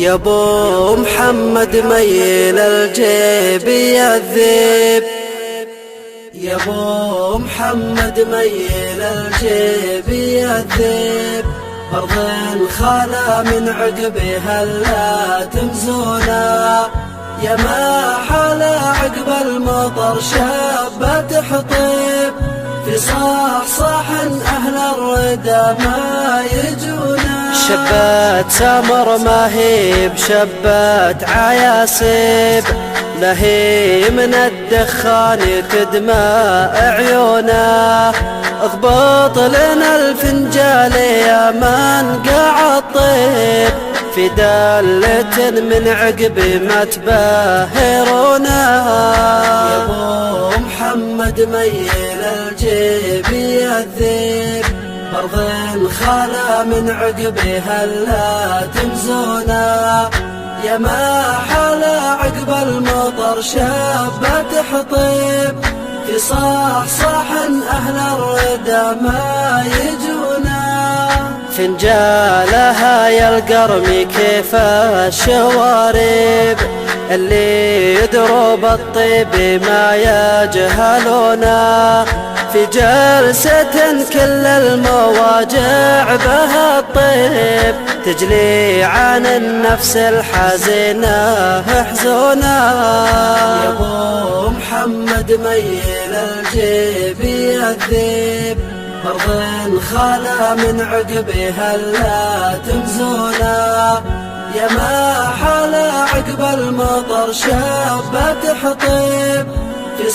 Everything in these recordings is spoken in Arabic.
يا ابو محمد ميل الجيب يذب، يا ابو محمد ميل الجيب يذب، أرض خلا من عقبها لا تمزونا، يا ما حلا عقب المطر شابة تحطب، في صح أهل الردى ما يجونا. شبات سمر ما هي بشبات عياسب، لا هي من الدخان تدمى عيونا، اضبط لنا الفنجال يا من قاعد طيب، في دالة من عقب ما تباهرونا. يا ابو محمد ميل الجيب يذب، أرض خلا من عقبها لا تمزونا، يا ما حلا عقب المطر شابة تحطب، في صح أهل الردى ما يجونا. فنجالها يا القرمي كيف الشوارب، اللي يدروا بالطيب ما يجهلونا، في جلسة كل المواجع بها الطيب، تجلي عن النفس الحزينة حزونا. يا ابو محمد ميل الجيب يذب، أرض خلا من عقبها لا تمزونا، يا ما حلا عقب المطر شابة تحطب، في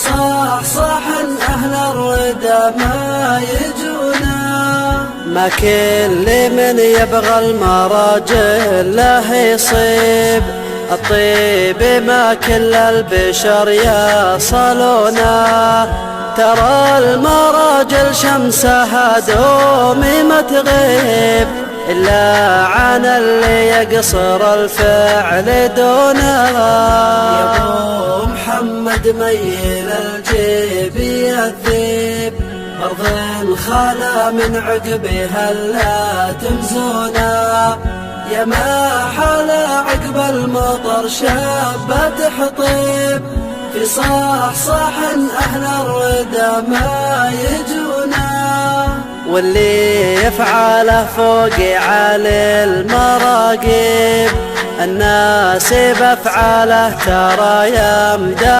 صح أهل الردى ما يجونا. ما كل من يبغى المراجل له يصيب، الطيب ما كل البشر يصلونا، ترى المراجل شمسها دومي ما تغيب، إلا عن اللي يقصر الفعل دونا. يا ابو محمد ميل الجيب يذب، أرض خلا من عقبها لا تمزونا، يا ما حلا عقب المطر شابة تحطب، في صح أهل الردى ما يجونا. واللي يفعله فوق على المراقب، الناس بأفعاله ترى يمدى.